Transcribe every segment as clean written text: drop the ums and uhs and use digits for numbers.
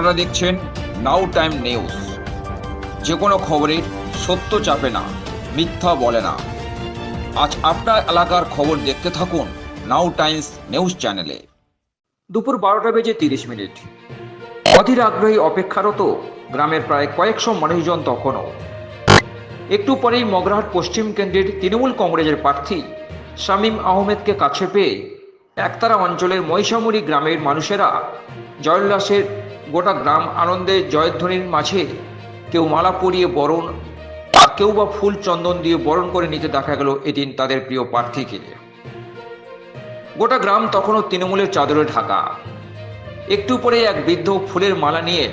আপনারা দেখছেন নাও time news. যে কোনো খবরের সত্য চাপে না, মিথ্যা বলে না। আজ আপনার এলাকার খবর দেখতে থাকুন নাও টাইমস নিউজ চ্যানেলে। দুপুর 12:30 অধীর আগ্রহী অপেক্ষারত গ্রামের প্রায় কয়েকশো মানুষজন তখনও। একটু পরেই মগরাহাট পশ্চিম কেন্দ্রের তৃণমূল কংগ্রেসের প্রার্থী শামীম আহমেদকে কাছে পেয়ে একতারা অঞ্চলের মহিষামুড়ি গ্রামের মানুষেরা জয়োল্লাসের গোটা গ্রাম আনন্দে জয়ধ্বনির মাঝে কেউ মালা পরিয়ে বরণ আর কেউ বা ফুল চন্দন দিয়ে বরণ করে নিতে দেখা গেল এদিন তাদের প্রিয় প্রার্থীকে। গোটা গ্রাম তখনও তৃণমূলের চাদরে ঢাকা। একটু পরে এক বৃদ্ধ ফুলের মালা নিয়ে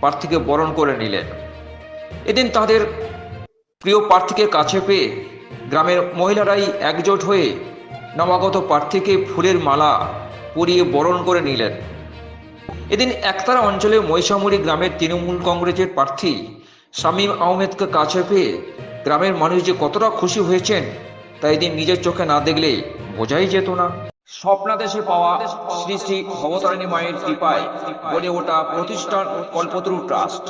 প্রার্থীকে বরণ করে নিলেন। এদিন তাদের প্রিয় প্রার্থীকে কাছে পেয়ে গ্রামের মহিলারাই একজোট হয়ে নবাগত প্রার্থীকে ফুলের মালা পরিয়ে বরণ করে নিলেন। এদিন একতারা অঞ্চলের মহিষামুড়ি গ্রামের তৃণমূল কংগ্রেসের প্রার্থী শামীম আহমেদকে কাছে পেয়ে গ্রামের মানুষ যে কতটা খুশি হয়েছেন তা এদিন নিজের চোখে না দেখলে বোঝাই যেত না। স্বপ্নাদেশে পাওয়া শ্রী শ্রী ভবতারিণী মায়ের কৃপায় গড়ে ওঠা প্রতিষ্ঠান কল্পতরু ট্রাস্ট।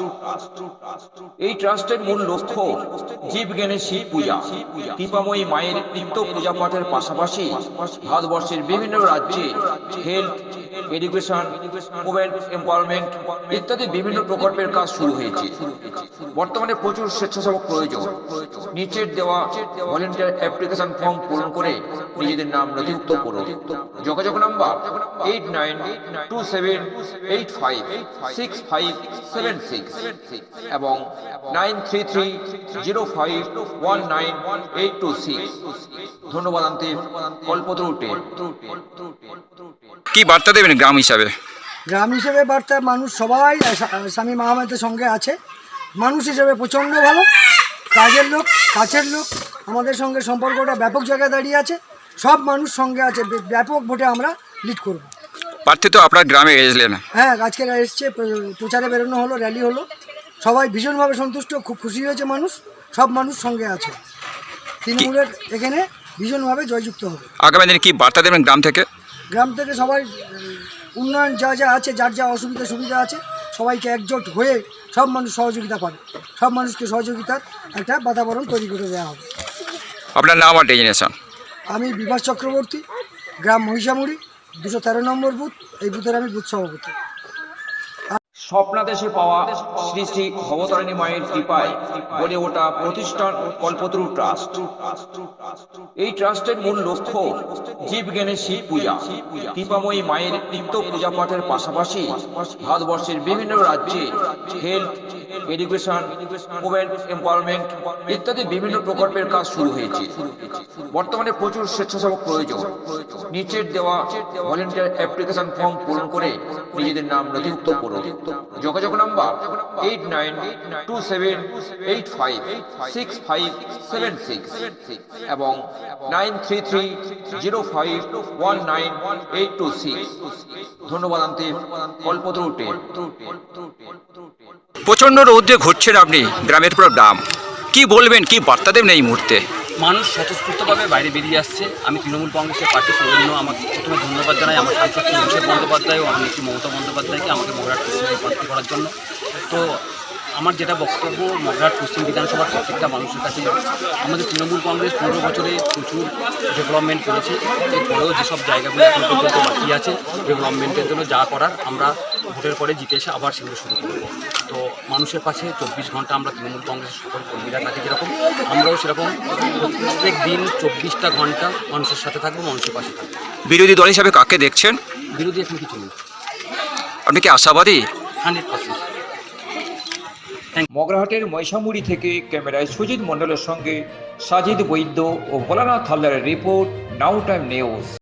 এই ট্রাস্টের মূল লক্ষ্য জীবজ্ঞানের শিব পূজা। কৃপাময়ী মায়ের নিত্য পূজা পাঠের পাশাপাশি ভারতবর্ষের বিভিন্ন রাজ্যে হেলথ, এডুকেশন, ওমেন এম্পাওয়ারমেন্ট ইত্যাদি বিভিন্ন প্রকল্পের কাজ শুরু হয়েছে। বর্তমানে প্রচুর স্বেচ্ছাসেবক প্রয়োজন। নিচের দেওয়া ভলেন্টিয়ার অ্যাপ্লিকেশন ফর্ম পূরণ করে নিজেদের নাম নথিভুক্ত করুন। যোগাযোগ নাম্বার 8927856576 এবং 9330519826। ধন্যবাদ আনতে কল্পতরু টেন। কি বার্তা দেবেন গ্রাম হিসাবে? গ্রাম হিসেবে বার্তা, মানুষ সবাই শামীম আহমেদের সঙ্গে আছে। মানুষ হিসেবে প্রচণ্ড ভালো, কাজের লোক, কাছের লোক, আমাদের সঙ্গে সম্পর্কটা ব্যাপক জায়গায় দাঁড়িয়ে আছে। সব মানুষ সঙ্গে আছে, ব্যাপক ভোটে আমরা লিড করব। প্রার্থী তো আপনার গ্রামে এসেছিলেন? হ্যাঁ, আজকে এসছে, প্রচারে বেরোনো হলো, র্যালি হলো, সবাই ভীষণভাবে সন্তুষ্ট, খুব খুশি হয়েছে মানুষ। সব মানুষ সঙ্গে আছে, তৃণমূলের এখানে ভীষণভাবে জয়যুক্ত হবে। আগামী দিনে কি বার্তা দেবেন গ্রাম থেকে? গ্রাম থেকে সবাই উন্নয়ন যা যা আছে, যার যা অসুবিধা সুবিধা আছে, সবাইকে একজোট হয়ে সব মানুষ সহযোগিতা পাবে। সব মানুষকে সহযোগিতার একটা বাতাবরণ তৈরি করে দেওয়া হবে। আপনার নাম আর ডেজিনেশন? আমি বিভাস চক্রবর্তী, গ্রাম মহিষামুড়ি, 213 নম্বর বুথ। এই বুথের আমি বুথ সভাপতি। স্বপ্নাদেশে পাওয়া শ্রী শ্রী ভবতারিণী মায়ের কৃপায় গড়ে ওঠা প্রতিষ্ঠান কল্পতরু ট্রাস্ট। এই ট্রাস্টের মূল লক্ষ্য জীবজ্ঞানের শিব পূজা। কৃপাময়ী মায়ের নিত্য পূজা পাঠের পাশাপাশি ভারতবর্ষের বিভিন্ন রাজ্যে হেলথ, এডুকেশন, ওমেন এম্পাওয়ারমেন্ট ইত্যাদি বিভিন্ন প্রকল্পের কাজ শুরু হয়েছে। বর্তমানে প্রচুর স্বেচ্ছাসেবক প্রয়োজন। নিচের দেওয়া ভলেন্টিয়ার অ্যাপ্লিকেশন ফর্ম পূরণ করে নিজেদের নাম নথিভুক্ত করুন। যোগাযোগ নাম্বার 8927856576 এবং 9330519826। ধন্যবাদ আনতে কল্পতরু টেন। প্রচন্ড রৌদ্রে ঘুরছেন আপনি গ্রামের পুরো গ্রাম, কি বলবেন, কি বার্তা দেবেন এই মুহূর্তে? মানুষ স্বতঃস্ফূর্তভাবে বাইরে বেরিয়ে আসছে। আমি তৃণমূল কংগ্রেসের প্রার্থী, সেই জন্য আমাকে প্রথমে ধন্যবাদ জানাই আমার সাংসদ অভিষেক বন্দ্যোপাধ্যায় ও আমি নেত্রী মমতা বন্দ্যোপাধ্যায়কে আমাকে মগরাহাট পশ্চিমে প্রার্থী করার জন্য। তো আমার যেটা বক্তব্য, মগরাহাট পশ্চিম বিধানসভার প্রত্যেকটা মানুষের কাছে, আমাদের তৃণমূল কংগ্রেস 15 বছরে প্রচুর ডেভেলপমেন্ট করেছে। এরপরেও যেসব জায়গাগুলো এখন পর্যন্ত বাকি আছে ডেভেলপমেন্টের জন্য যা করার, আমরা ভোটের পরে জিতে এসে আবার সেগুলো শুরু করব। তো মানুষের কাছে 24 ঘন্টা আমরা তৃণমূল কংগ্রেসের সকল কর্মীরা থাকে যেরকম, আমরাও সেরকম প্রত্যেক দিন 24টা ঘন্টা মানুষের সাথে থাকবো, মানুষের পাশে থাকবো। বিরোধী দল হিসাবে কাকে দেখছেন? বিরোধী এখন কিছু নেই। আপনি কি আশাবাদী? 100%। মগরাহাটের মহিষামুড়ি থেকে ক্যামেরায় সুজিত মণ্ডলের সঙ্গে সাজিদ বৈদ্য ও ভোলানাথ হালদারের রিপোর্ট, নাও টাইম নিউজ।